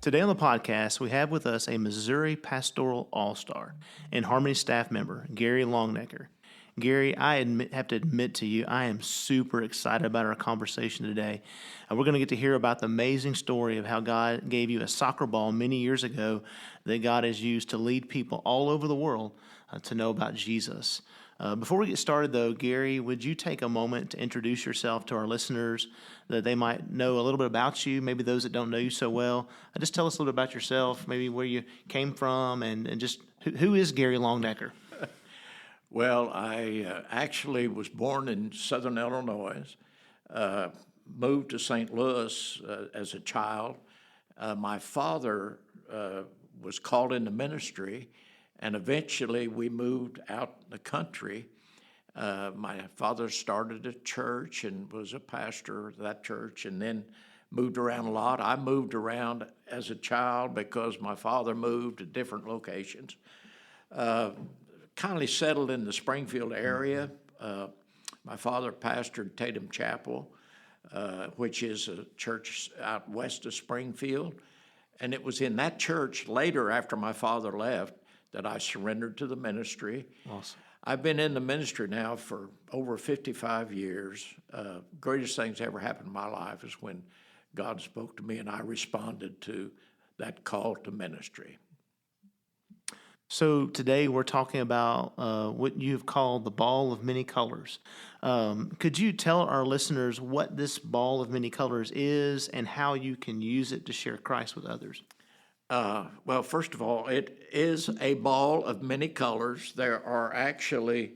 Today on the podcast, we have with us a Missouri Pastoral All-Star and Harmony staff member, Gary Longenecker. Gary, have to admit to you, I am super excited about our conversation today. We're going to get to hear about the amazing story of how God gave you a soccer ball many years ago that God has used to lead people all over the world to know about Jesus. Before we get started, though, Gary, would you take a moment to introduce yourself to our listeners that they might know a little bit about you, maybe those that don't know you so well? Just tell us a little bit about yourself, maybe where you came from, and just who is Gary Longenecker? Well, I actually was born in southern Illinois, moved to St. Louis as a child. My father was called into ministry, and eventually we moved out the country. My father started a church and was a pastor of that church, and then moved around a lot. I moved around as a child because my father moved to different locations. Kindly settled in the Springfield area. My father pastored Tatum Chapel, which is a church out west of Springfield. And it was in that church later, after my father left, that I surrendered to the ministry. Awesome. I've been in the ministry now for over 55 years. Greatest things ever happened in my life is when God spoke to me and I responded to that call to ministry. So today we're talking about what you've called the ball of many colors. Could you tell our listeners what this ball of many colors is and how you can use it to share Christ with others? Well, first of all, it is a ball of many colors. There are actually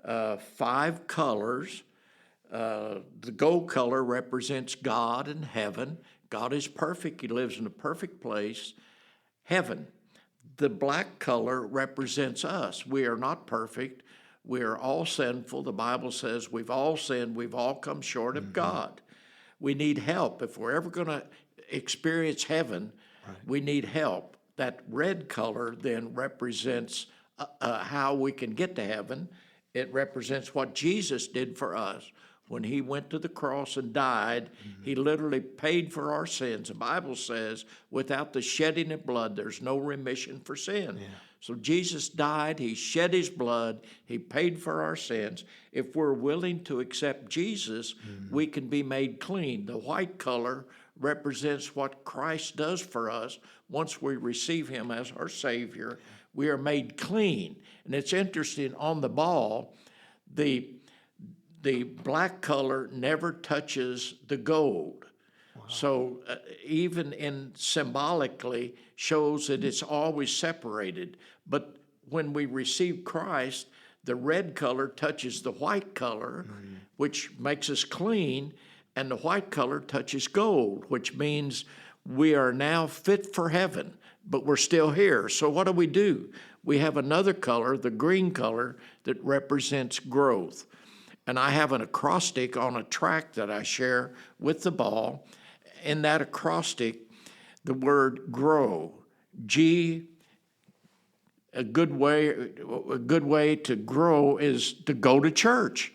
5 colors. The gold color represents God and heaven. God is perfect. He lives in a perfect place, heaven. The black color represents us. We are not perfect. We are all sinful. The Bible says we've all sinned. We've all come short of God. We need help. If we're ever going to experience heaven, we need help. That red color then represents how we can get to heaven. It represents what Jesus did for us. When he went to the cross and died, he literally paid for our sins. The Bible says, without the shedding of blood, there's no remission for sin. Yeah. So Jesus died, he shed his blood, he paid for our sins. If we're willing to accept Jesus, we can be made clean. The white color represents what Christ does for us. Once we receive him as our Savior, we are made clean. And it's interesting, on the ball, the black color never touches the gold. Wow. So even in symbolically shows that it's always separated. But when we receive Christ, the red color touches the white color, which makes us clean, and the white color touches gold, which means we are now fit for heaven, but we're still here. So what do? We have another color, the green color, that represents growth. And I have an acrostic on a tract that I share with the ball. In that acrostic, the word grow, a good way to grow is to go to church.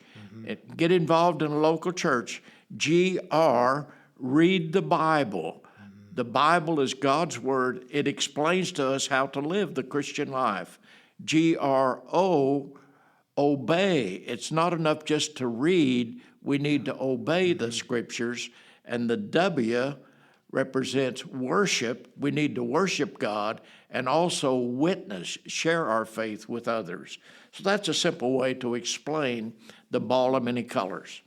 Get involved in a local church. GR, read the Bible. The Bible is God's word. It explains to us how to live the Christian life. GRO, obey. It's not enough just to read. We need to obey the scriptures. And the W represents worship. We need to worship God and also witness, share our faith with others. So that's a simple way to explain the ball of many colors.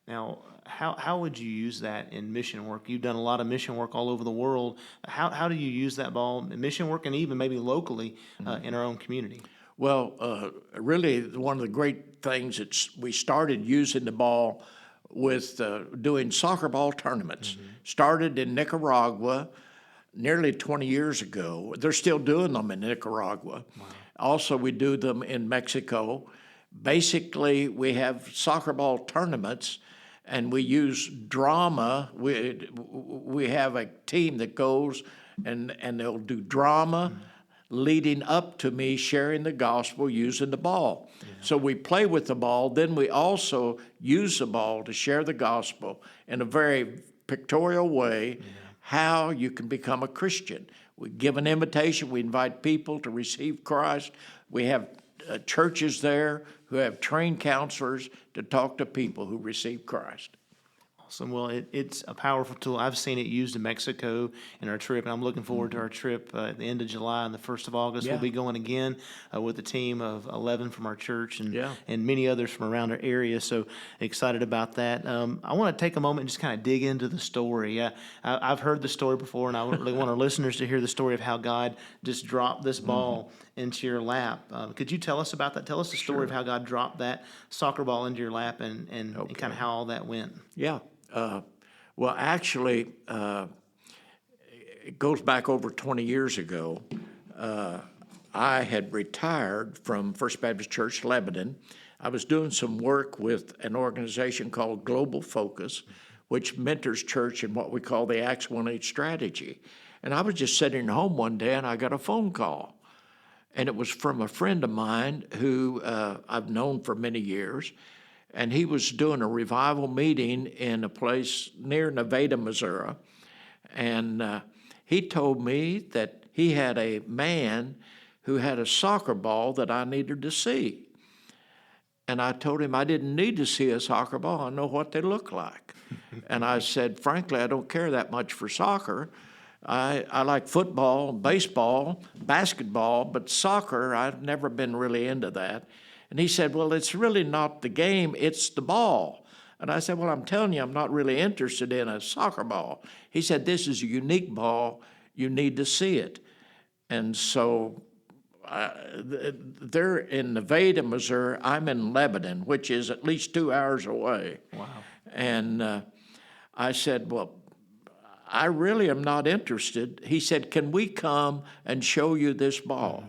Now, how would you use that in mission work? You've done a lot of mission work all over the world. How do you use that ball in mission work and even maybe locally in our own community? Well, really, one of the great things that we started using the ball with doing soccer ball tournaments. Started in Nicaragua nearly 20 years ago. They're still doing them in Nicaragua. Wow. Also, we do them in Mexico. Basically, we have soccer ball tournaments, and we use drama. We have a team that goes, and they'll do drama, leading up to me sharing the gospel using the ball. Yeah. So we play with the ball, then we also use the ball to share the gospel in a very pictorial way, how you can become a Christian. We give an invitation. We invite people to receive Christ. We have churches there who have trained counselors to talk to people who receive Christ. Awesome. Well, it's a powerful tool. I've seen it used in Mexico in our trip, and I'm looking forward to our trip at the end of July and the 1st of August. Yeah. We'll be going again with a team of 11 from our church Yeah. and many others from around our area. So excited about that. I want to take a moment and just kind of dig into the story. I've heard the story before, and I really want our listeners to hear the story of how God just dropped this ball into your lap. Could you tell us about that? Tell us the story of how God dropped that soccer ball into your lap and kind of how all that went. Yeah. Well, actually, it goes back over 20 years ago. I had retired from First Baptist Church, Lebanon. I was doing some work with an organization called Global Focus, which mentors church in what we call the Acts 1-8 strategy. And I was just sitting home one day, and I got a phone call. And it was from a friend of mine who I've known for many years. And he was doing a revival meeting in a place near Nevada, Missouri. And he told me that he had a man who had a soccer ball that I needed to see. And I told him I didn't need to see a soccer ball. I know what they look like. And I said, frankly, I don't care that much for soccer. I like football, baseball, basketball, but soccer, I've never been really into that. And he said, well, it's really not the game, it's the ball. And I said, well, I'm telling you, I'm not really interested in a soccer ball. He said, this is a unique ball. You need to see it. And so they're in Nevada, Missouri. I'm in Lebanon, which is at least 2 hours away. Wow. And I said, well, I really am not interested. He said, can we come and show you this ball?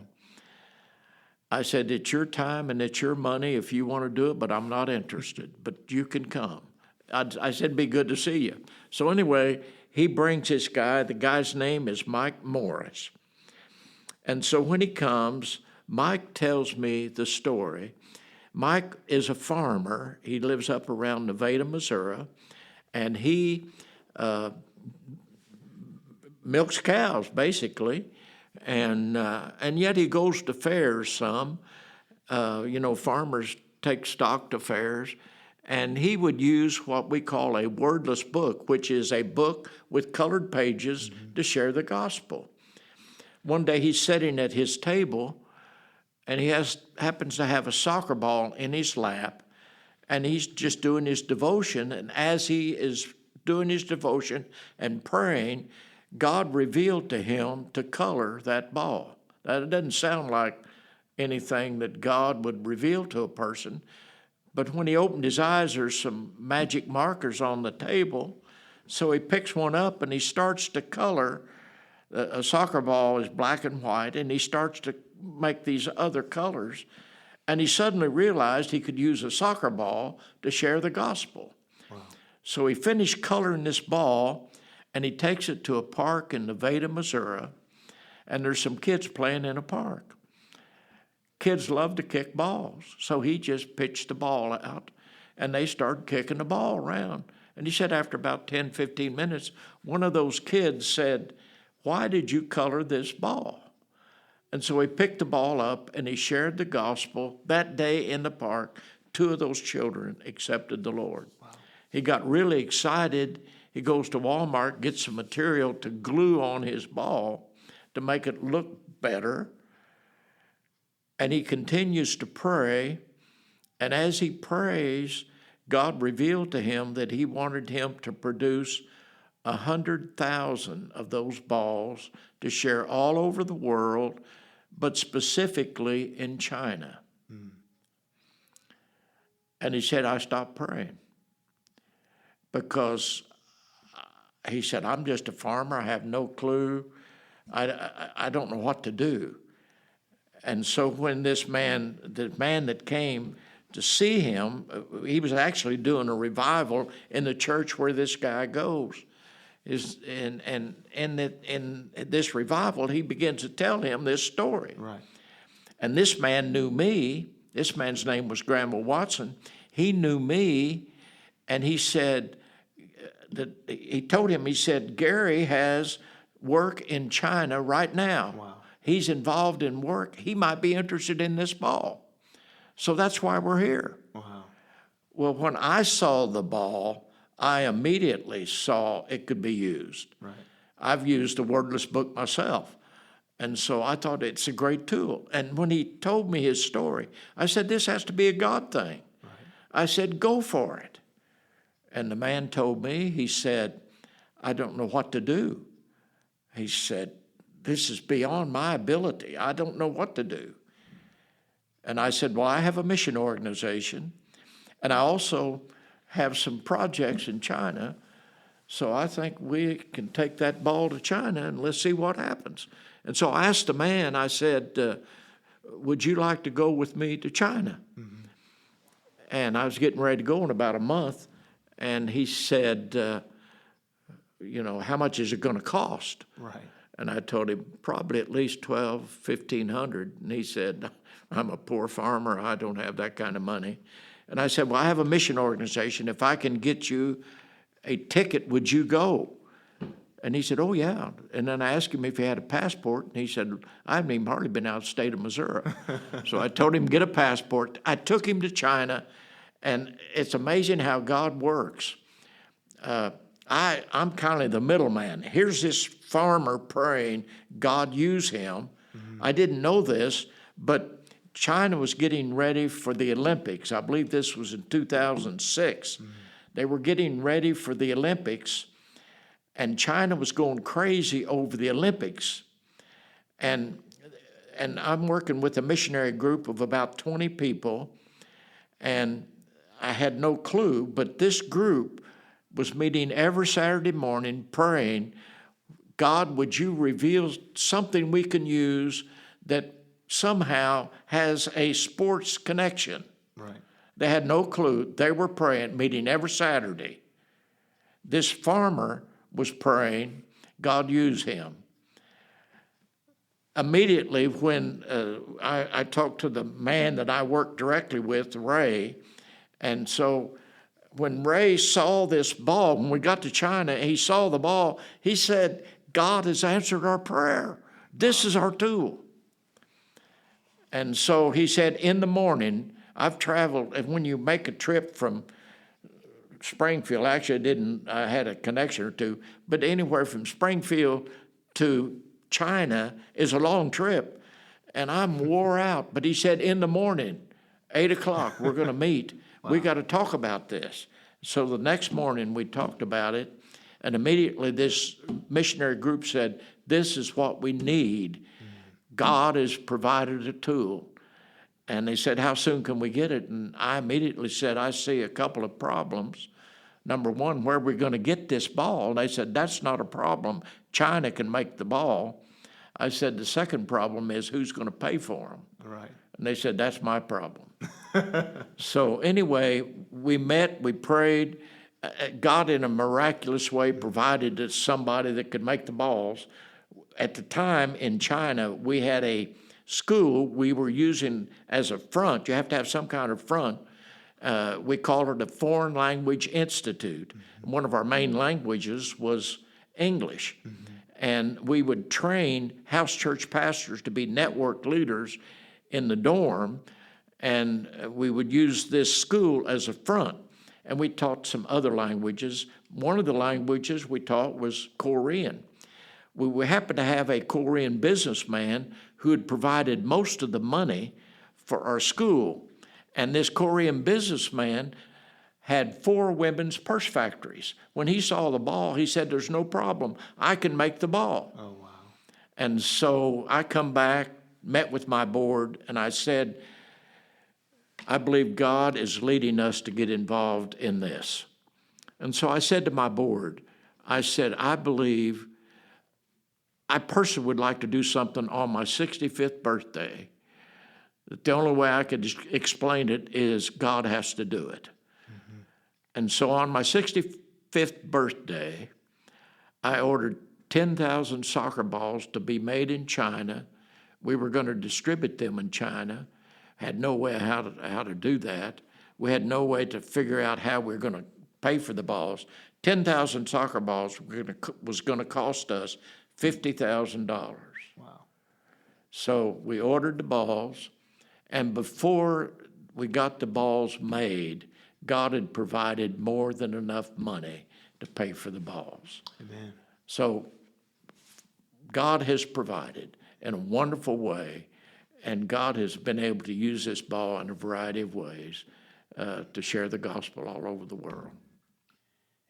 I said, it's your time and it's your money if you want to do it, but I'm not interested. But you can come. I said, it'd be good to see you. So anyway, he brings this guy. The guy's name is Mike Morris. And so when he comes, Mike tells me the story. Mike is a farmer. He lives up around Nevada, Missouri, and he milks cows, basically. And yet he goes to fairs some. Farmers take stock to fairs. And he would use what we call a wordless book, which is a book with colored pages to share the gospel. One day he's sitting at his table, and he happens to have a soccer ball in his lap, and he's just doing his devotion. And as he is doing his devotion and praying, God revealed to him to color that ball. Now, it doesn't sound like anything that God would reveal to a person, but when he opened his eyes, there's some magic markers on the table. So he picks one up and he starts to color. A soccer ball is black and white, and he starts to make these other colors. And he suddenly realized he could use a soccer ball to share the gospel. Wow. So he finished coloring this ball, and he takes it to a park in Nevada, Missouri, and there's some kids playing in a park. Kids love to kick balls, so he just pitched the ball out, and they started kicking the ball around. And he said after about 10, 15 minutes, one of those kids said, why did you color this ball? And so he picked the ball up, and he shared the gospel. That day in the park, 2 of those children accepted the Lord. Wow. He got really excited. He goes to Walmart, gets some material to glue on his ball to make it look better. And he continues to pray. And as he prays, God revealed to him that he wanted him to produce 100,000 of those balls to share all over the world, but specifically in China. And he said, I stopped praying because he said, I'm just a farmer. I have no clue. I don't know what to do. And so when the man that came to see him, he was actually doing a revival in the church where this guy goes. And in this revival, he begins to tell him this story. Right. And this man knew me. This man's name was Granville Watson. He knew me, and he said, he told him, he said, Gary has work in China right now. Wow. He's involved in work. He might be interested in this ball. So that's why we're here. Wow. Well, when I saw the ball, I immediately saw it could be used. Right. I've used a wordless book myself. And so I thought it's a great tool. And when he told me his story, I said, this has to be a God thing. Right. I said, go for it. And the man told me, he said, I don't know what to do. He said, this is beyond my ability. I don't know what to do. And I said, well, I have a mission organization, and I also have some projects in China, so I think we can take that ball to China and let's see what happens. And so I asked the man, I said, would you like to go with me to China? Mm-hmm. And I was getting ready to go in about a month, and he said, how much is it going to cost? Right. And I told him probably at least $1,500. And he said, I'm a poor farmer. I don't have that kind of money. And I said, well, I have a mission organization. If I can get you a ticket, would you go? And he said, oh, yeah. And then I asked him if he had a passport. And he said, I haven't even hardly been out of the state of Missouri. So I told him, get a passport. I took him to China. And it's amazing how God works. I'm kind of the middleman. Here's this farmer praying, God use him. Mm-hmm. I didn't know this, but China was getting ready for the Olympics. I believe this was in 2006. Mm-hmm. They were getting ready for the Olympics, and China was going crazy over the Olympics. And I'm working with a missionary group of about 20 people, and I had no clue, but this group was meeting every Saturday morning praying, God, would you reveal something we can use that somehow has a sports connection? Right. They had no clue. They were praying, meeting every Saturday. This farmer was praying, God use him. Immediately when I talked to the man that I worked directly with, Ray, and so when Ray saw this ball, when we got to China, he saw the ball, he said, God has answered our prayer. This is our tool. And so he said, in the morning, I've traveled, and when you make a trip from Springfield, actually I had a connection or two, but anywhere from Springfield to China is a long trip, and I'm wore out. But he said, in the morning, 8 o'clock, we're going to meet. Wow. We got to talk about this. So the next morning we talked about it, and immediately this missionary group said, this is what we need. God has provided a tool. And they said, how soon can we get it? And I immediately said, I see a couple of problems. Number one, where we're going to get this ball. And they said, that's not a problem. China can make the ball. I said, the second problem is who's going to pay for them? Right. And they said, that's my problem. So anyway, we met, we prayed. God in a miraculous way provided us somebody that could make the balls. At the time in China, we had a school we were using as a front. You have to have some kind of front. We called it a Foreign Language Institute. Mm-hmm. One of our main languages was English. Mm-hmm. And we would train house church pastors to be network leaders in the dorm, and we would use this school as a front. And we taught some other languages. One of the languages we taught was Korean. We happened to have a Korean businessman who had provided most of the money for our school. And this Korean businessman had 4 women's purse factories. When he saw the ball, he said, there's no problem. I can make the ball. Oh, wow. And so I come back, met with my board, and I said, I believe God is leading us to get involved in this. And so I said to my board, I said, I believe I personally would like to do something on my 65th birthday. The only way I could explain it is God has to do it. Mm-hmm. And so on my 65th birthday, I ordered 10,000 soccer balls to be made in China. We were going to distribute them in China. Had no way how to do that. We had no way to figure out how we were going to pay for the balls. 10,000 soccer balls was going to cost us $50,000. Wow. So we ordered the balls, and before we got the balls made, God had provided more than enough money to pay for the balls. Amen. So God has provided in a wonderful way, and God has been able to use this ball in a variety of ways to share the gospel all over the world.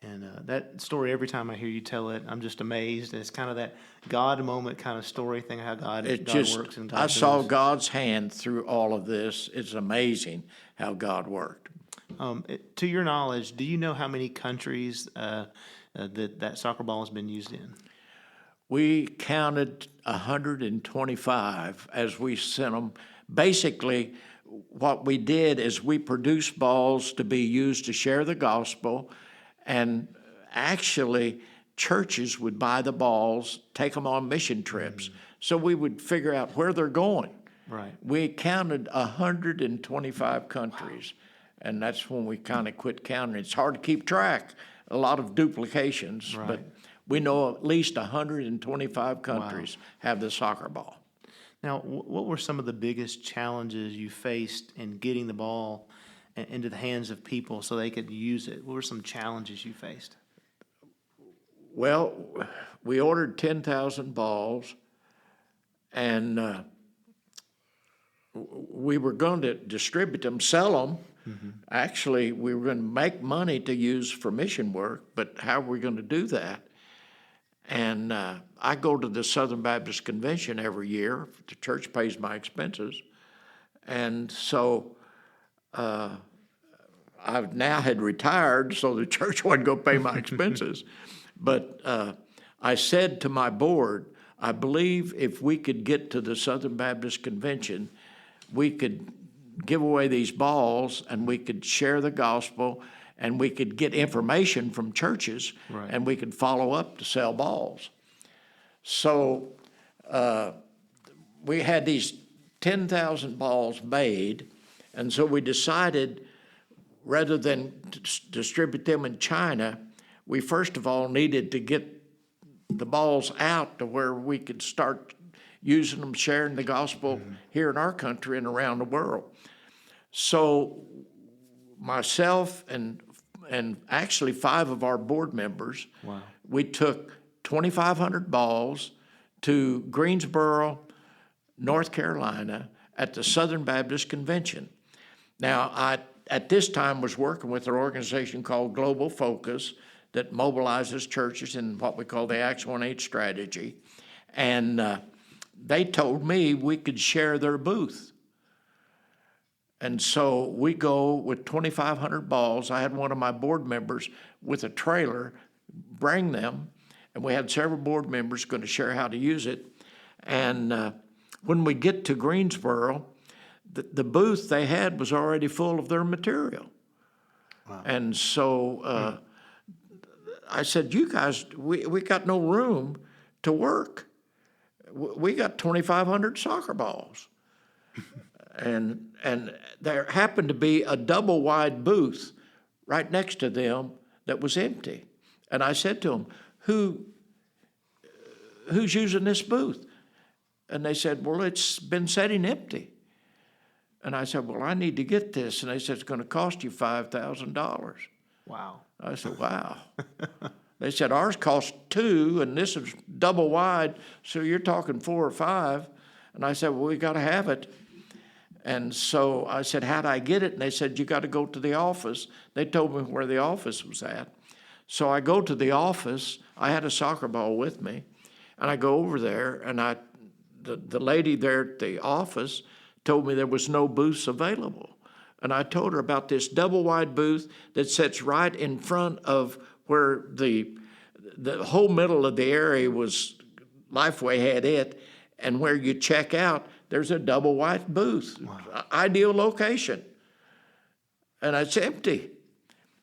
And that story, every time I hear you tell it, I'm just amazed. And it's kind of that God moment kind of story thing, how God works and God I saw moves. God's hand through all of this. It's amazing how God worked. To your knowledge, do you know how many countries that soccer ball has been used in? We counted 125 as we sent them. Basically, what we did is we produced balls to be used to share the gospel, and actually churches would buy the balls, take them on mission trips. So we would figure out where they're going. Right. We counted 125 countries, and that's when we kind of quit counting. It's hard to keep track, a lot of duplications, Right. but we know at least 125 countries have the soccer ball. Now, what were some of the biggest challenges you faced in getting the ball into the hands of people so they could use it? What were some challenges you faced? Well, we ordered 10,000 balls, and we were going to distribute them, sell them. Mm-hmm. Actually, we were going to make money to use for mission work, but how were we going to do that? And I go to the Southern Baptist Convention every year. The church pays my expenses. And so I've now had retired, so the church wasn't going to pay my expenses. But I said to my board, I believe if we could get to the Southern Baptist Convention, we could give away these balls and we could share the gospel and we could get information from churches, right, and we could follow up to sell balls. So we had these 10,000 balls made, and so we decided rather than distribute them in China, we first of all needed to get the balls out to where we could start using them, sharing the gospel here in our country and around the world. So myself and actually 5 of our board members, wow, we took 2,500 balls to Greensboro, North Carolina at the Southern Baptist Convention. Now, I at this time was working with an organization called Global Focus that mobilizes churches in what we call the Acts 1-8 strategy. And they told me we could share their booth. And so we go with 2,500 balls. I had one of my board members with a trailer bring them, and we had several board members going to share how to use it. And when we get to Greensboro, the booth they had was already full of their material. Wow. And so I said, you guys, we got no room to work. We got 2,500 soccer balls. And there happened to be a double-wide booth right next to them that was empty. And I said to them, who's using this booth? And they said, well, it's been sitting empty. And I said, well, I need to get this. And they said, it's going to cost you $5,000. Wow. I said, wow. They said, ours cost $2,000, and this is double wide, so you're talking $4,000 or $5,000. And I said, well, we got to have it. And so I said, how'd I get it? And they said, you got to go to the office. They told me where the office was at. So I go to the office. I had a soccer ball with me. And I go over there, and the lady there at the office told me there was no booths available. And I told her about this double-wide booth that sits right in front of where the whole middle of the area was, Lifeway had it, and where you check out, there's a double-wide booth. Wow. Ideal location. And it's empty.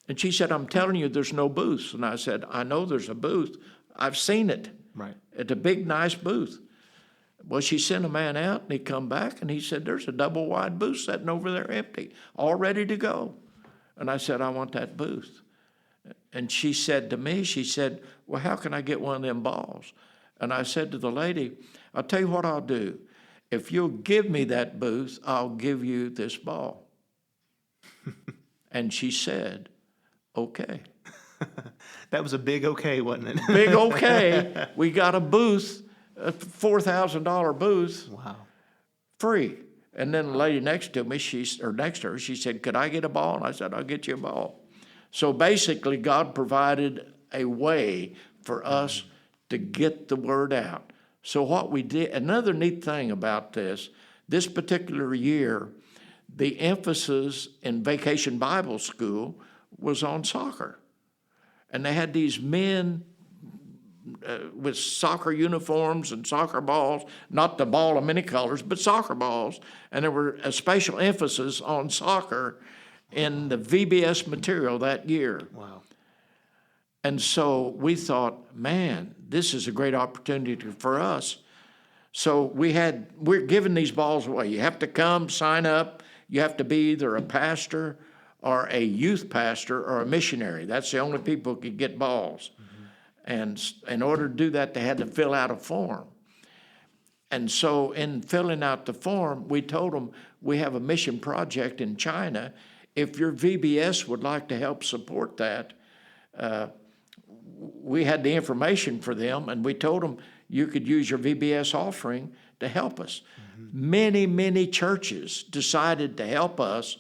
And she said, I'm telling you, there's no booths. And I said, I know there's a booth. I've seen it. Right. It's a big, nice booth. Well, she sent a man out, and he come back, and he said, there's a double-wide booth sitting over there empty, all ready to go. And I said, I want that booth. And she said to me, she said, well, how can I get one of them balls? And I said to the lady, I'll tell you what I'll do. If you'll give me that booth, I'll give you this ball. And she said, okay. That was a big okay, wasn't it? Big okay. We got a booth, a $4,000 booth. Wow. Free. And then the lady next to me, next to her, she said, could I get a ball? And I said, I'll get you a ball. So basically, God provided a way for us to get the word out. So what we did, another neat thing about this particular year, the emphasis in Vacation Bible School was on soccer. And they had these men with soccer uniforms and soccer balls, not the ball of many colors, but soccer balls. And there were a special emphasis on soccer in the VBS material that year. Wow. And so we thought, man, this is a great opportunity for us. So we're giving these balls away. You have to come, sign up. You have to be either a pastor or a youth pastor or a missionary. That's the only people who could get balls. And in order to do that, they had to fill out a form. And so in filling out the form, we told them, we have a mission project in China. If your VBS would like to help support that, we had the information for them, and we told them you could use your VBS offering to help us. Many, many churches decided to help us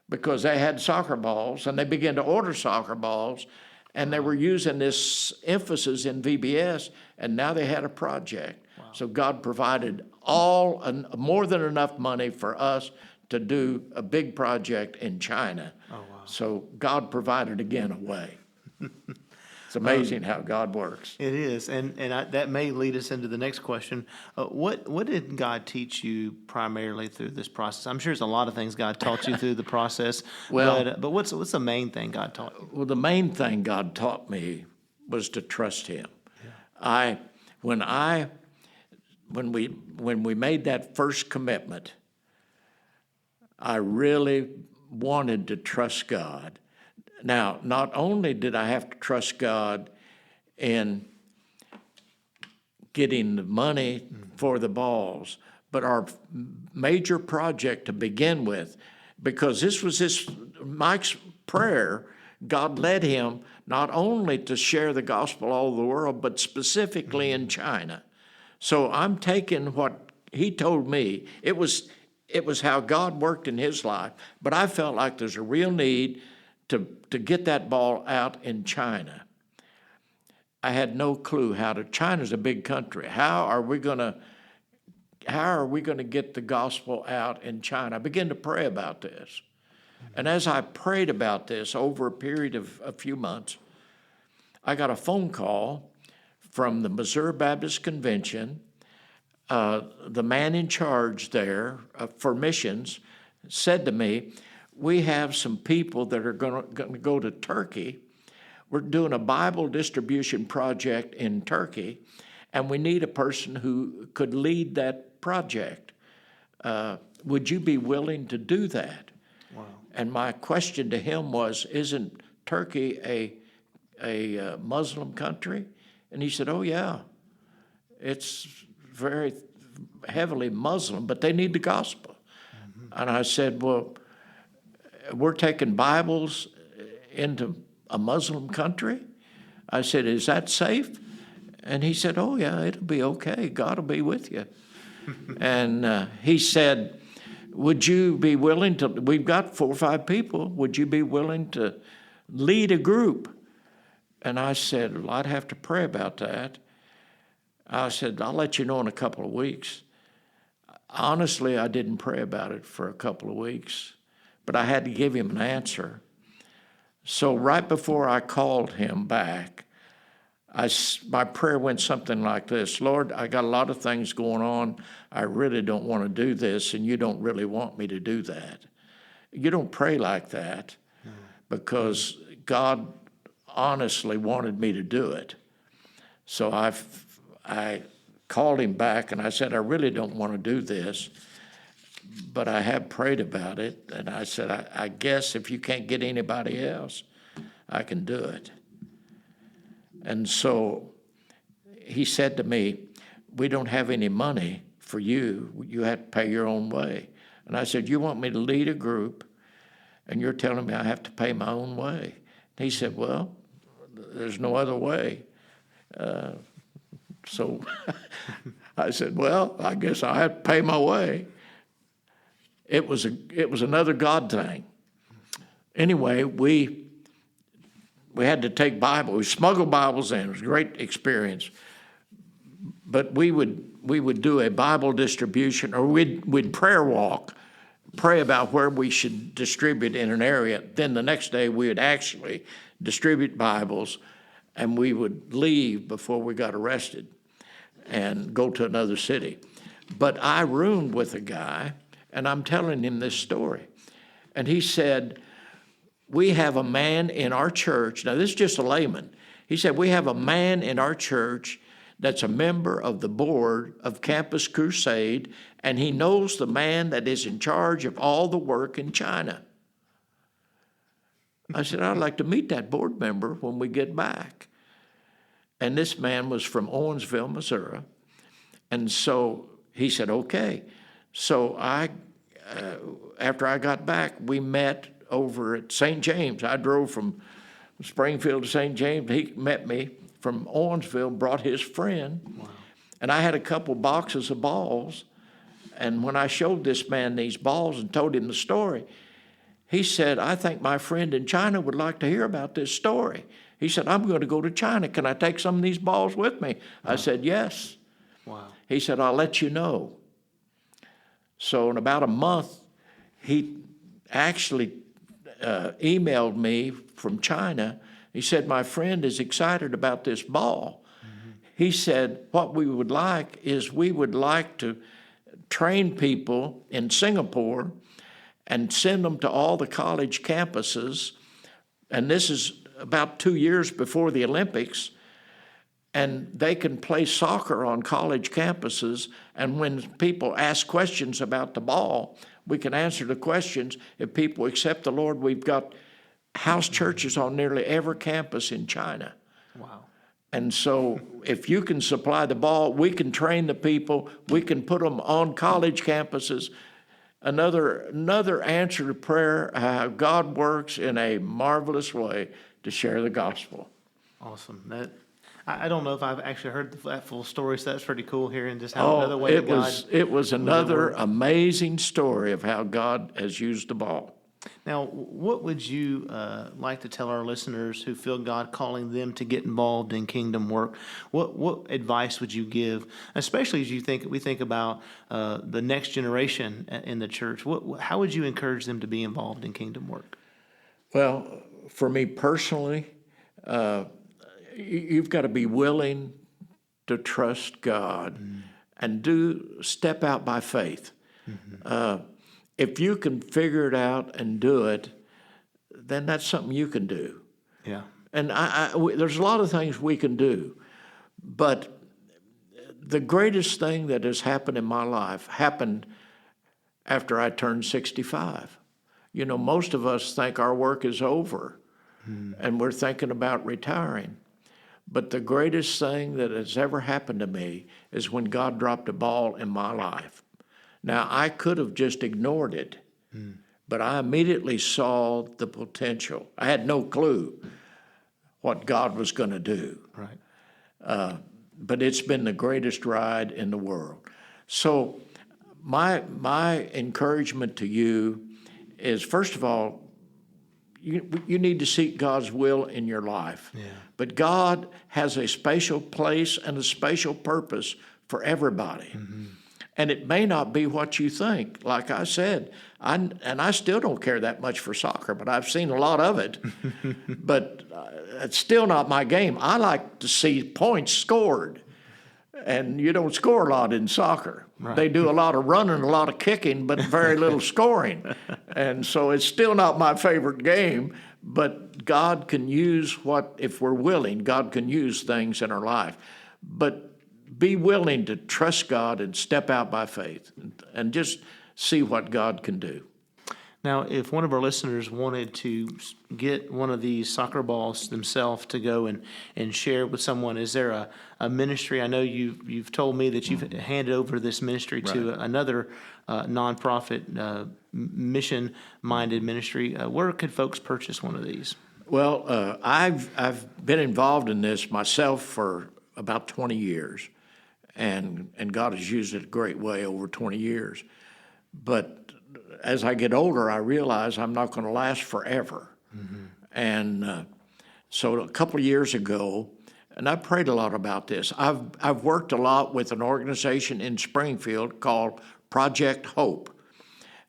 because they had soccer balls, and they began to order soccer balls, and they were using this emphasis in VBS, and now they had a project. Wow. So God provided more than enough money for us to do a big project in China. Oh, wow. So God provided again a way. It's amazing how God works. It is, and that may lead us into the next question. What did God teach you primarily through this process? I'm sure there's a lot of things God taught you through the process. Well, but what's the main thing God taught you? Well, the main thing God taught me was to trust Him. Yeah. When we made that first commitment, I really wanted to trust God. Now, not only did I have to trust God in getting the money for the balls, but our major project to begin with, because this was Mike's prayer, God led him not only to share the gospel all over the world, but specifically in China. So I'm taking what he told me. It was how God worked in his life, but I felt like there's a real need to get that ball out in China. I had no clue China's a big country. How are we going to get the gospel out in China? I began to pray about this. And as I prayed about this over a period of a few months, I got a phone call from the Missouri Baptist Convention. The man in charge there for missions said to me, we have some people that are going to go to Turkey. We're doing a Bible distribution project in Turkey, and we need a person who could lead that project. Would you be willing to do that? Wow. And my question to him was, isn't Turkey a Muslim country? And he said, oh, yeah. It's very heavily Muslim, but they need the gospel. Mm-hmm. And I said, well, we're taking Bibles into a Muslim country? I said, is that safe? And he said, oh, yeah, it'll be okay. God will be with you. And he said, would you be willing to, we've got 4 or 5 people, would you be willing to lead a group? And I said, well, I'd have to pray about that. I said, I'll let you know in a couple of weeks. Honestly, I didn't pray about it for a couple of weeks, but I had to give him an answer. So right before I called him back, my prayer went something like this: Lord, I got a lot of things going on. I really don't want to do this, and you don't really want me to do that. You don't pray like that, because God honestly wanted me to do it. So I called him back and I said, I really don't want to do this, but I have prayed about it. And I said, I guess if you can't get anybody else, I can do it. And so he said to me, we don't have any money for you. You have to pay your own way. And I said, you want me to lead a group, and you're telling me I have to pay my own way? And he said, well, there's no other way. So I said, well, I guess I have to pay my way. It was another God thing. Anyway, we had to take Bible. We smuggled Bibles in. It was a great experience. But we would do a Bible distribution, or we'd prayer walk, pray about where we should distribute in an area. Then the next day we would actually distribute Bibles, and we would leave before we got arrested and go to another city. But I roomed with a guy, and I'm telling him this story. And he said, we have a man in our church. Now, this is just a layman. He said, we have a man in our church that's a member of the board of Campus Crusade, and he knows the man that is in charge of all the work in China. I said, I'd like to meet that board member when we get back. And this man was from Owensville, Missouri. And so he said, okay. So after I got back, we met over at St. James. I drove from Springfield to St. James. He met me from Owensville, brought his friend. Wow. And I had a couple boxes of balls. And when I showed this man these balls and told him the story, he said, I think my friend in China would like to hear about this story. He said, I'm going to go to China. Can I take some of these balls with me? Wow. I said, yes. Wow. He said, I'll let you know. So in about a month, he actually emailed me from China. He said, my friend is excited about this ball. Mm-hmm. He said, what we would like is we would like to train people in Singapore and send them to all the college campuses. And this is about 2 years before the Olympics. And they can play soccer on college campuses. And when people ask questions about the ball, we can answer the questions. If people accept the Lord, we've got house churches on nearly every campus in China. Wow. And so if you can supply the ball, we can train the people. We can put them on college campuses. Another answer to prayer, how God works in a marvelous way to share the gospel. Awesome. I don't know if I've actually heard that full story, so that's pretty cool hearing just how another way it was another amazing story of how God has used the ball. Now, what would you like to tell our listeners who feel God calling them to get involved in kingdom work? What advice would you give, especially as we think about the next generation in the church? How would you encourage them to be involved in kingdom work? Well, for me personally, you've got to be willing to trust God and step out by faith. Mm-hmm. If you can figure it out and do it, then that's something you can do. Yeah. And there's a lot of things we can do, but the greatest thing that has happened in my life happened after I turned 65. You know, most of us think our work is over, and we're thinking about retiring. But the greatest thing that has ever happened to me is when God dropped a ball in my life. Now, I could have just ignored it, but I immediately saw the potential. I had no clue what God was going to do. Right. But it's been the greatest ride in the world. So my encouragement to you is, first of all, you need to seek God's will in your life. Yeah. But God has a special place and a special purpose for everybody. Mm-hmm. And it may not be what you think. Like I said, I still don't care that much for soccer, but I've seen a lot of it. But it's still not my game. I like to see points scored. And you don't score a lot in soccer. Right. They do a lot of running, a lot of kicking, but very little scoring. And so it's still not my favorite game, but God can use if we're willing, God can use things in our life. But be willing to trust God and step out by faith and just see what God can do. Now, if one of our listeners wanted to get one of these soccer balls themselves to go and share with someone, is there a ministry? I know you've told me that you've handed over this ministry to another nonprofit, mission-minded ministry. Where could folks purchase one of these? Well, I've been involved in this myself for about 20 years, and God has used it a great way over 20 years. But as I get older, I realize I'm not going to last forever. And so a couple of years ago, and I prayed a lot about this. I've worked a lot with an organization in Springfield called Project Hope.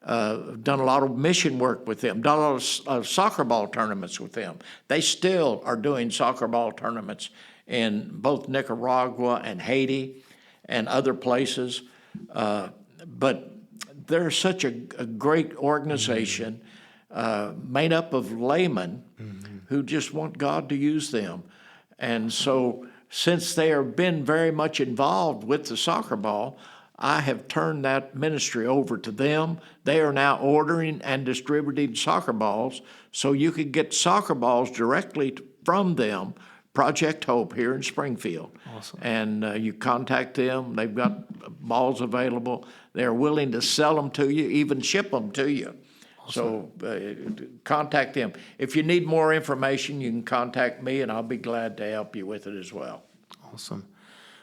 Done a lot of mission work with them, done a lot of soccer ball tournaments with them. They still are doing soccer ball tournaments in both Nicaragua and Haiti and other places. But they're such a great organization made up of laymen who just want God to use them. And so since they have been very much involved with the soccer ball, I have turned that ministry over to them. They are now ordering and distributing soccer balls, so you can get soccer balls directly from them, Project Hope here in Springfield. Awesome. And you contact them. They've got balls available. They're willing to sell them to you, even ship them to you. Awesome. So contact them. If you need more information, you can contact me, and I'll be glad to help you with it as well. Awesome.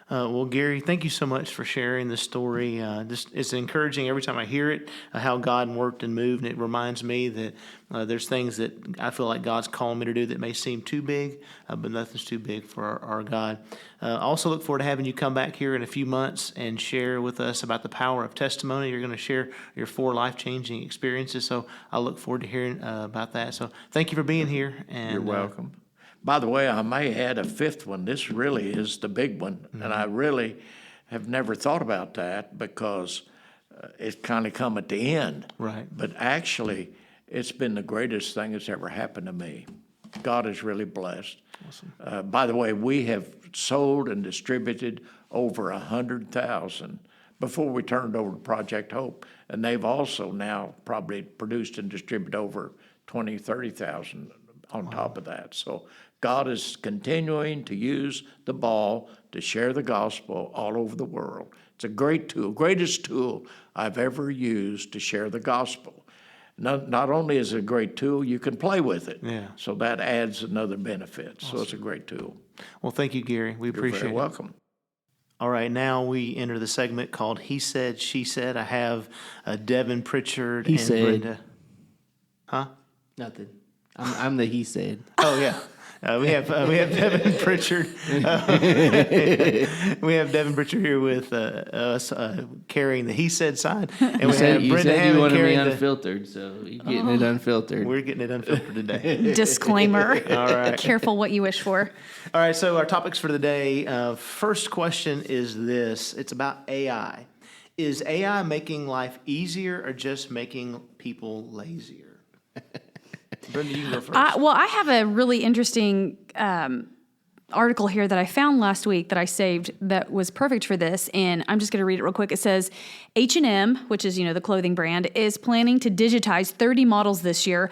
Well, Gary, thank you so much for sharing this story. It's encouraging every time I hear it, how God worked and moved, and it reminds me that there's things that I feel like God's calling me to do that may seem too big, but nothing's too big for our God. I also look forward to having you come back here in a few months and share with us about the power of testimony. You're going to share your 4 life-changing experiences, so I look forward to hearing about that. So thank you for being here. And you're welcome. By the way, I may add a 5th one. This really is the big one, and I really have never thought about that because it's kind of come at the end. Right. But actually, it's been the greatest thing that's ever happened to me. God is really blessed. Awesome. By the way, we have sold and distributed over 100,000 before we turned it over to Project Hope, and they've also now probably produced and distributed over 20, 30,000 on top of that. So God is continuing to use the ball to share the gospel all over the world. It's a great tool, greatest tool I've ever used to share the gospel. Not only is it a great tool, you can play with it. Yeah. So that adds another benefit. Awesome. So it's a great tool. Well, thank you, Gary. We appreciate it. You're very welcome. All right, now we enter the segment called He Said, She Said. I have Devin Pritchard He and said. Brenda. Huh? Nothing. I'm the he said. Oh, yeah. We have Devin Pritchard. We have Devin Pritchard here with us carrying the He Said side, and You we have said Brenda you Hammond wanted me carrying unfiltered, so you're getting it unfiltered. We're getting it unfiltered today. Disclaimer. All right. Careful what you wish for. All right. So our topics for the day. First question is this: it's about AI. Is AI making life easier or just making people lazier? Brenda, you can go first. Well, I have a really interesting article here that I found last week that I saved that was perfect for this, and I'm just going to read it real quick. It says, H&M, which is, the clothing brand, is planning to digitize 30 models this year,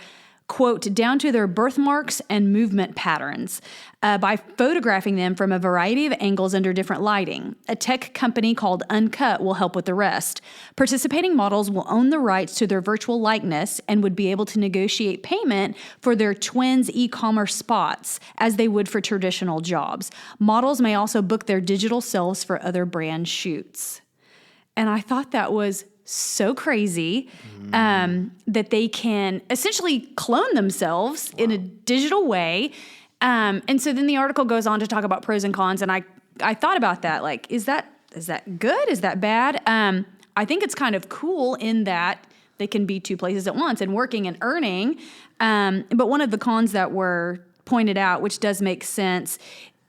quote, down to their birthmarks and movement patterns by photographing them from a variety of angles under different lighting. A tech company called Uncut will help with the rest. Participating models will own the rights to their virtual likeness and would be able to negotiate payment for their twins' e-commerce spots as they would for traditional jobs. Models may also book their digital selves for other brand shoots. And I thought that was so crazy that they can essentially clone themselves in a digital way. And so then the article goes on to talk about pros and cons. And I thought about that. Like, is that good? Is that bad? I think it's kind of cool in that they can be 2 places at once and working and earning. But one of the cons that were pointed out, which does make sense,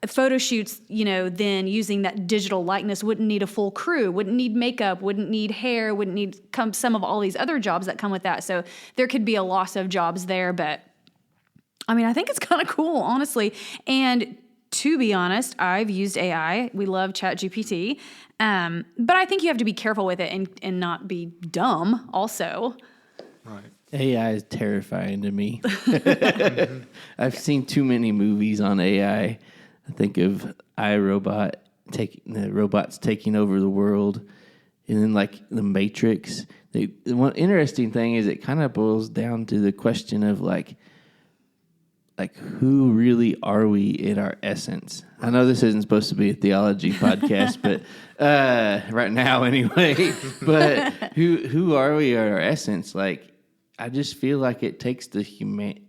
photo shoots, then using that digital likeness wouldn't need a full crew, wouldn't need makeup, wouldn't need hair, wouldn't need some of all these other jobs that come with that. So there could be a loss of jobs there. But I think it's kind of cool, honestly. And to be honest, I've used AI. We love ChatGPT. But I think you have to be careful with it and not be dumb also. Right. AI is terrifying to me. I've seen too many movies on AI. I think of iRobot, the robots taking over the world, and then like the Matrix. The one interesting thing is it kind of boils down to the question of like who really are we in our essence? I know this isn't supposed to be a theology podcast, but right now anyway. But who are we in our essence? Like, I just feel like it takes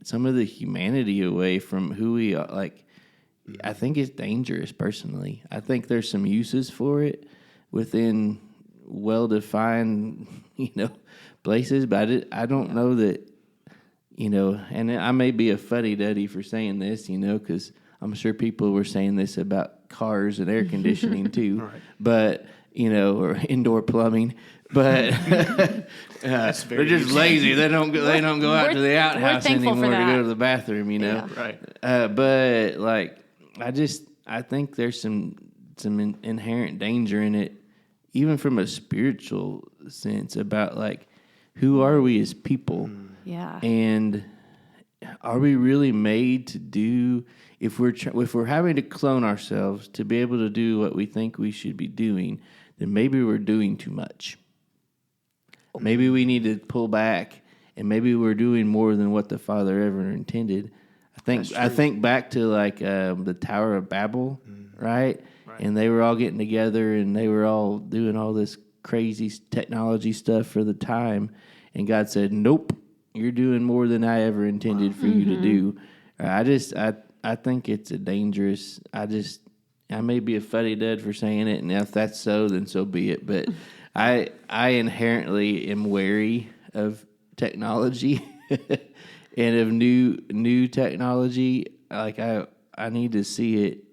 some of the humanity away from who we are. Like, I think it's dangerous personally. I think there's some uses for it within well-defined, places, but I don't know that. And I may be a fuddy-duddy for saying this, because I'm sure people were saying this about cars and air conditioning too, right. But, or indoor plumbing. But they're just lazy. They don't go out to the outhouse anymore to go to the bathroom, Yeah. Right. But like, I think there's some inherent danger in it, even from a spiritual sense about like, who are we as people? Yeah. And are we really made to do, if we're having to clone ourselves to be able to do what we think we should be doing, then maybe we're doing too much. Maybe we need to pull back, and maybe we're doing more than what the Father ever intended. I think back to like the Tower of Babel, right? And they were all getting together, and they were all doing all this crazy technology stuff for the time, and God said, "Nope. You're doing more than I ever intended for you to do." I think it's a dangerous. I may be a fuddy-dud for saying it, and if that's so, then so be it. But I inherently am wary of technology and of new technology. Like I need to see it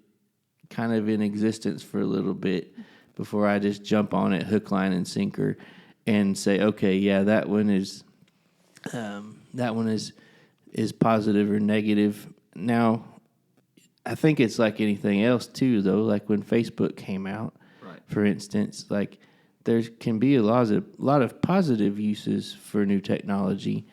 kind of in existence for a little bit before I just jump on it hook, line, and sinker and say, okay, yeah, that one is positive or negative. Now, I think it's like anything else too, though. Like when Facebook came out, right. For instance, like there can be a lot of positive uses for new technology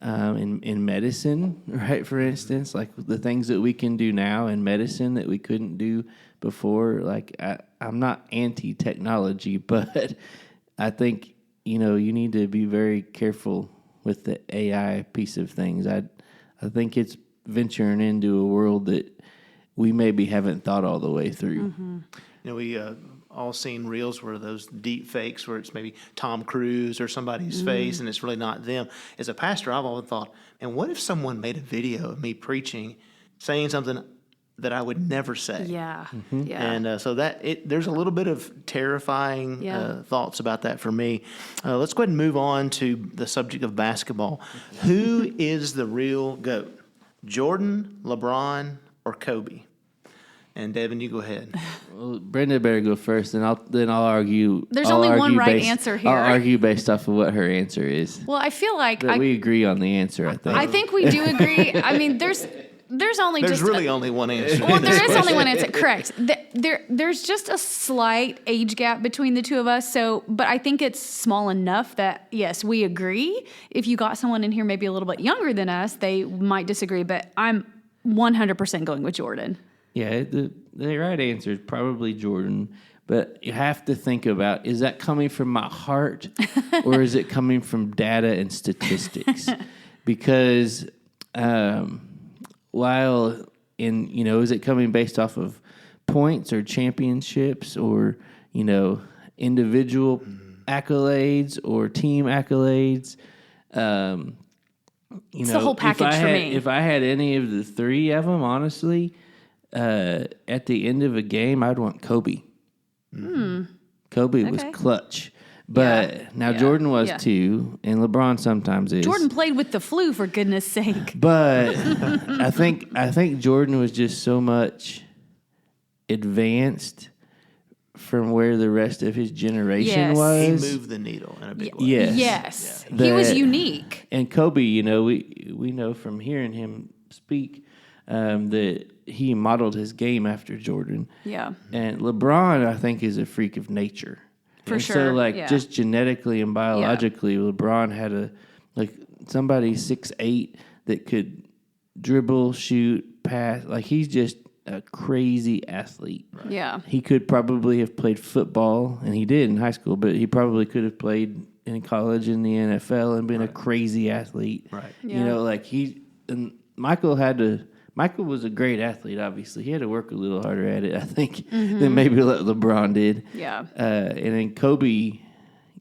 in medicine, right? For instance, like the things that we can do now in medicine that we couldn't do before. Like I'm not anti-technology, but I think you need to be very careful with the AI piece of things. I think it's venturing into a world that we maybe haven't thought all the way through. Mm-hmm. We all seen reels where those deep fakes where it's maybe Tom Cruise or somebody's face and it's really not them. As a pastor, I've always thought, and what if someone made a video of me preaching, saying something that I would never say? Yeah. Mm-hmm. Yeah. And so there's a little bit of terrifying thoughts about that for me. Let's go ahead and move on to the subject of basketball. Who is the real GOAT? Jordan, LeBron, or Kobe? And Devin, you go ahead. Well, Brenda better go first, and I'll argue. There's only one right answer here. I'll argue based off of what her answer is. Well, I feel like we agree on the answer. I think. I think we do agree. I mean, there's really only one answer. Well, there is only one answer. Correct. There's just a slight age gap between the two of us. So, but I think it's small enough that yes, we agree. If you got someone in here maybe a little bit younger than us, they might disagree. But I'm 100% going with Jordan. Yeah, the right answer is probably Jordan. But you have to think about, is that coming from my heart or is it coming from data and statistics? Because while is it coming based off of points or championships or, individual accolades or team accolades? It's the whole package for me. If I had any of the three of them, honestly, at the end of a game, I'd want Kobe. Kobe was clutch. But now Jordan was too, and LeBron sometimes is. Jordan played with the flu, for goodness sake. But I think Jordan was just so much advanced from where the rest of his generation was. He moved the needle in a big way. Yes. He was unique. And Kobe, we know from hearing him speak that he modeled his game after Jordan. Yeah. And LeBron, I think, is a freak of nature. For and sure. So, just genetically and biologically, LeBron had somebody 6'8" that could dribble, shoot, pass. Like, he's just a crazy athlete. Yeah. He could probably have played football, and he did in high school, but he probably could have played in college in the NFL and been a crazy athlete. Right. You Yeah. know, like Michael was a great athlete, obviously. He had to work a little harder at it, I think, than maybe LeBron did. Yeah. And then Kobe,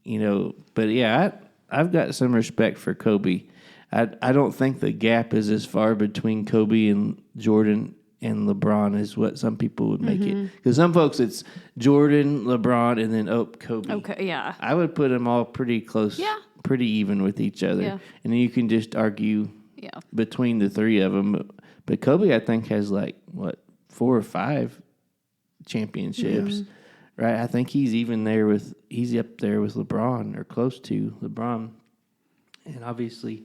you know, but yeah, I've got some respect for Kobe. I don't think the gap is as far between Kobe and Jordan and LeBron as what some people would make it. Because some folks, it's Jordan, LeBron, and then Kobe. Okay. Yeah. I would put them all pretty close, pretty even with each other. Yeah. And then you can just argue Yeah. between the three of them. But Kobe, I think, has 4 or 5 championships, right? I think he's up there with LeBron or close to LeBron. And obviously,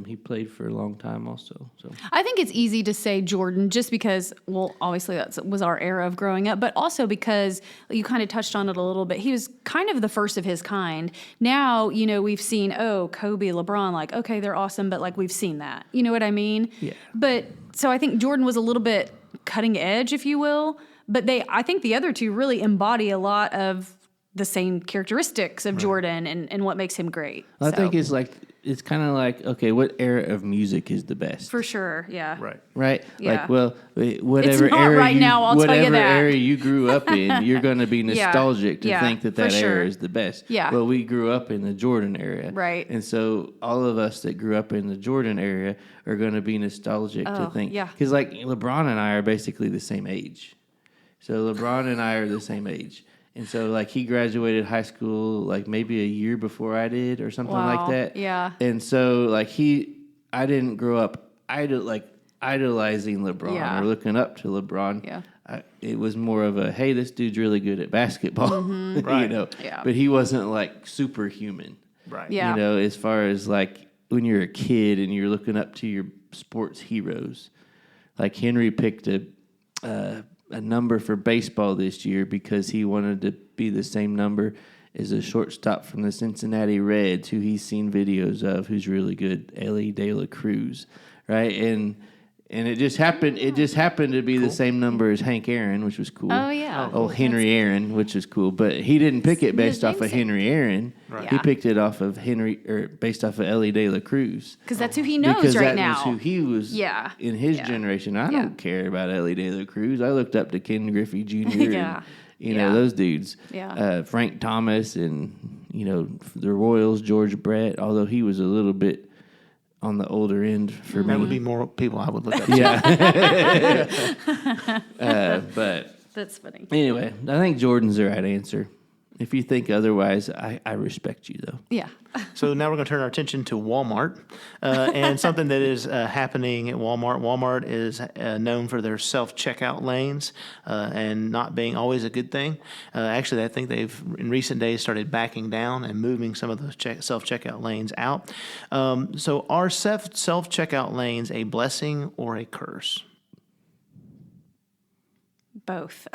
he played for a long time also. So I think it's easy to say Jordan just because, well, obviously that was our era of growing up, but also because you kind of touched on it a little bit. He was kind of the first of his kind. Now, you know, we've seen, Kobe, LeBron, okay, they're awesome, but we've seen that. You know what I mean? Yeah. But so I think Jordan was a little bit cutting edge, if you will, but I think the other two really embody a lot of the same characteristics of Jordan and what makes him great. I think it's kind of like, okay, what era of music is the best? For sure, yeah. Right? Yeah. Whatever It's not era right now, I'll tell you whatever that. area you grew up in, you're going to be Yeah. nostalgic to Yeah, think that for sure. era is the best. Yeah. Well, we grew up in the Jordan era. Right. And so all of us that grew up in the Jordan era are going to be nostalgic to think. yeah. Because LeBron and I are basically the same age. So LeBron and I are the same age. And so, he graduated high school, maybe a year before I did or something Wow, like that. yeah. And so, I didn't grow up idolizing LeBron Yeah. or looking up to LeBron. Yeah. It was more of a, hey, this dude's really good at basketball, Right. you know. Yeah. But he wasn't, superhuman. Right. Yeah. You know, as far as, when you're a kid and you're looking up to your sports heroes. Henry picked a number for baseball this year because he wanted to be the same number as a shortstop from the Cincinnati Reds, who he's seen videos of, who's really good, Ellie De La Cruz, right? And it just happened. It just happened to be the same number as Hank Aaron, which was cool. Oh, yeah. Oh, Henry Aaron, which is cool. But he didn't pick it based off of namesake. Henry Aaron. Right. He Yeah. picked it off of based off of Ellie De La Cruz. Because that's who he knows Because right that now. was who he was Yeah. in his Yeah. generation. I Yeah. don't care about Ellie De La Cruz. I looked up to Ken Griffey Jr. Yeah. and, Yeah. those dudes. Yeah. Frank Thomas and, the Royals, George Brett, although he was a little bit on the older end for That me. would be more people I would look up to. Yeah. But That's funny. anyway, I think Jordan's the right answer. If you think otherwise, I respect you, though. Yeah. So now we're going to turn our attention to Walmart and something that is happening at Walmart. Walmart is known for their self-checkout lanes and not being always a good thing. Actually, I think they've, in recent days, started backing down and moving some of those self-checkout lanes out. So are self-checkout lanes a blessing or a curse? Both.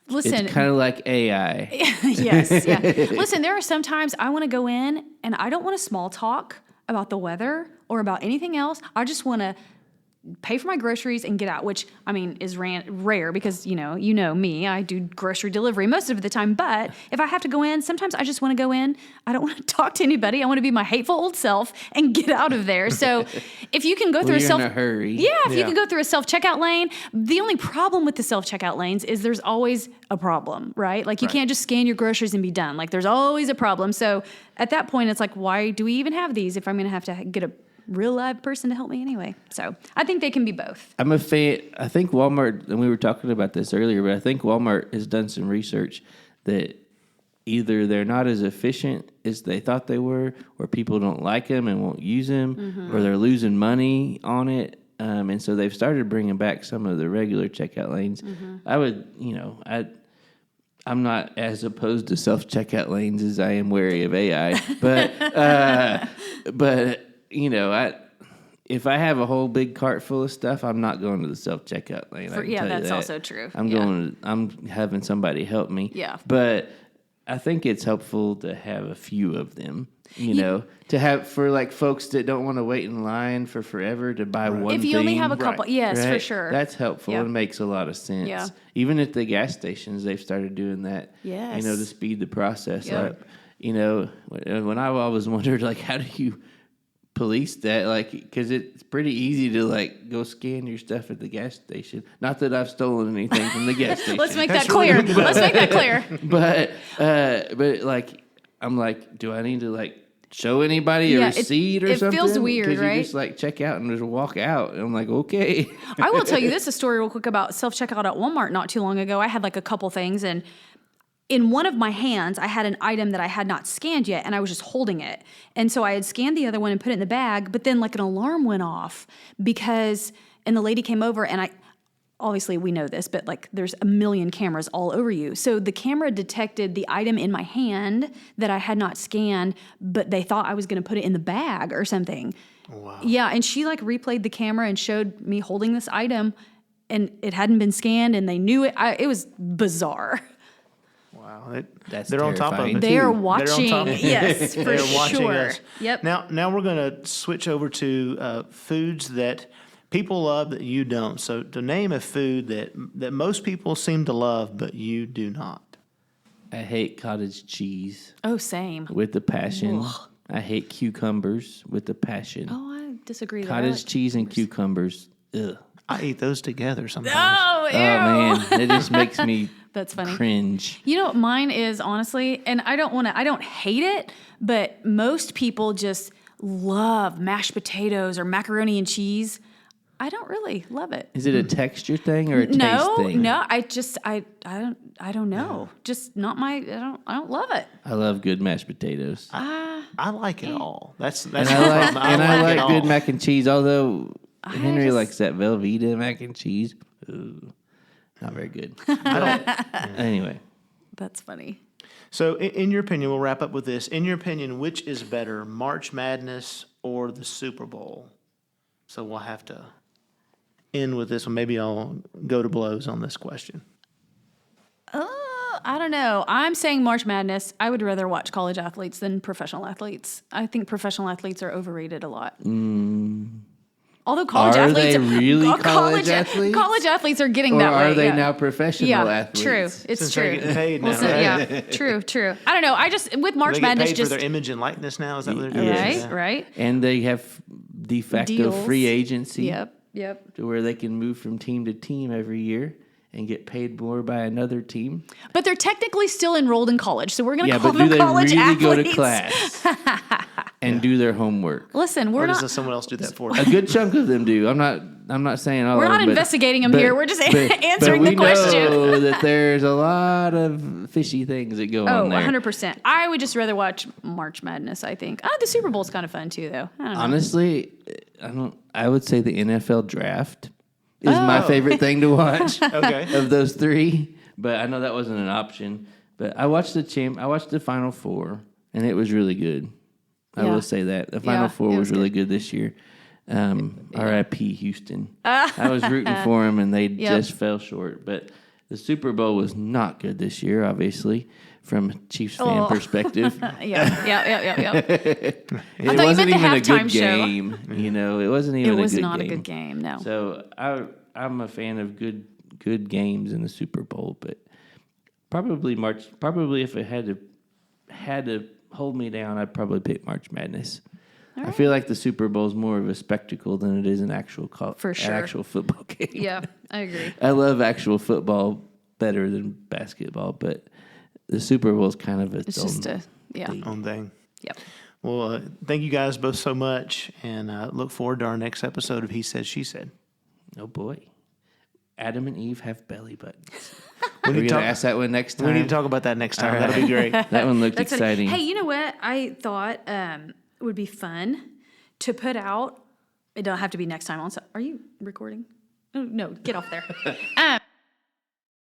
Listen. It's kind of like AI. Yes. Yeah. Listen, there are some times I want to go in and I don't want to small talk about the weather or about anything else. I just want to pay for my groceries and get out, which is rare because you know me, I do grocery delivery most of the time. But if I have to go in, sometimes I just want to go in. I don't want to talk to anybody. I want to be my hateful old self and get out of there. So if you can go through You're in a hurry. if you can go through a self-checkout lane, the only problem with the self-checkout lanes is there's always a problem, right? You can't just scan your groceries and be done. There's always a problem. So at that point, it's why do we even have these if I'm going to have to get a real live person to help me anyway? So I think they can be both. I'm a fan. I think Walmart, and we were talking about this earlier, but I think Walmart has done some research that either they're not as efficient as they thought they were, or people don't like them and won't use them, or they're losing money on it. And so they've started bringing back some of the regular checkout lanes. I would, I'm not as opposed to self-checkout lanes as I am wary of AI, but if I have a whole big cart full of stuff, I'm not going to the self-checkout lane. That's also true. I'm having somebody help me. Yeah. But I think it's helpful to have a few of them. You know, to have for like folks that don't want to wait in line for forever to buy one thing. If you only have a couple, yes, for sure. That's helpful. Yep. It makes a lot of sense. Yeah. Even at the gas stations, they've started doing that. Yes. You know, to speed the process Yep. up. You know, when I always wondered, like, how do you police that? Like, because it's pretty easy to, like, go scan your stuff at the gas station. Not that I've stolen anything from the gas station. Let's make that clear. Let's make that clear. But like, I'm like, do I need to, like, show anybody a receipt or something? It feels weird, Because right? you just, like, check out and just walk out. And I'm like, okay. I will tell you this, a story real quick about self-checkout at Walmart not too long ago. I had like a couple things, and in one of my hands, I had an item that I had not scanned yet, and I was just holding it. And so I had scanned the other one and put it in the bag, but then like an alarm went off and the lady came over, and obviously we know this, but like there's a million cameras all over you. So the camera detected the item in my hand that I had not scanned, but they thought I was going to put it in the bag or something. Wow. Yeah, and she like replayed the camera and showed me holding this item, and it hadn't been scanned, and they knew it. It was bizarre. Wow, That's they're on top of terrifying, it. too. They're They're on watching. top of it. Yes, for They're watching sure. us. Yep. Now we're going to switch over to foods that people love that you don't. So to name a food that most people seem to love but you do not. I hate cottage cheese Oh, same. with a passion. I hate cucumbers with a passion. Oh, I disagree there. I Cottage like cheese and cucumbers. Ugh. I eat those together sometimes. Oh, ew. Oh, man. It just makes me That's funny. cringe. You know what mine is, honestly, and I don't hate it, but most people just love mashed potatoes or macaroni and cheese. I don't really love it. Is it a texture thing or a taste thing? No, I don't know. Just not my, I don't love it. I love good mashed potatoes. I like it all. That's And I it like all. good mac and cheese, although Henry just- likes that Velveeta mac and cheese. Ooh, not very good. Anyway, That's funny. So in your opinion, we'll wrap up with this. In your opinion, which is better, March Madness or the Super Bowl? So we'll have to end with this one. Maybe I'll go to blows on this question. I don't know. I'm saying March Madness. I would rather watch college athletes than professional athletes. I think professional athletes are overrated a lot. Although college Are athletes they really college athletes? College athletes are getting or that way. are they yeah. now professional Yeah, athletes? true. It's Since true. they're getting paid now, So, right? yeah, true. I don't know. I just with March They get Madness paid just for their image and likeness now? Is that what they're doing? right, Yeah. right. And they have de facto Deals. free agency Yep. to where they can move from team to team every year and get paid more by another team. But they're technically still enrolled in college, so we're going to Yeah, call but do them they college really athletes. go to class and do their homework? Listen, Or we're does not. someone else do that for A them? good chunk of them do. I'm not saying all We're of not them. investigating them here. We're just answering but the question. We know that there's a lot of fishy things that go Oh, on there. 100%. I would just rather watch March Madness, I think. The Super Bowl's kind of fun too, though. I don't know. Honestly, I would say the NFL draft is my favorite thing to watch. Okay. Of those three, but I know that wasn't an option. But I watched the Final Four, and it was really good. I Yeah. will say that the Final Yeah, Four it was was really good this year. R.I.P. Houston. I was rooting for them, and they just fell short. But the Super Bowl was not good this year, obviously, from a Chiefs fan perspective. Yeah. It thought you meant wasn't the even a halftime good show. game. You know, it wasn't even It was a good not game. a good game, no. So I'm a fan of good games in the Super Bowl, but probably if it had to hold me down, I'd probably pick March Madness. I feel like the Super Bowl is more of a spectacle than it is an actual For sure. actual football game. Yeah, I agree. I love actual football better than basketball, but the Super Bowl is kind of It's just Own thing. Yep. Well, thank you guys both so much, and look forward to our next episode of He Said, She Said. Oh boy, Adam and Eve have belly buttons. We We're need, gonna to talk, ask that one next time. we need to talk about that next time. All That'll be great. That one looked That's funny. exciting. Hey, you know what? I thought it would be fun to put out. It don't have to be next time. Are you recording? Oh, no, get off there.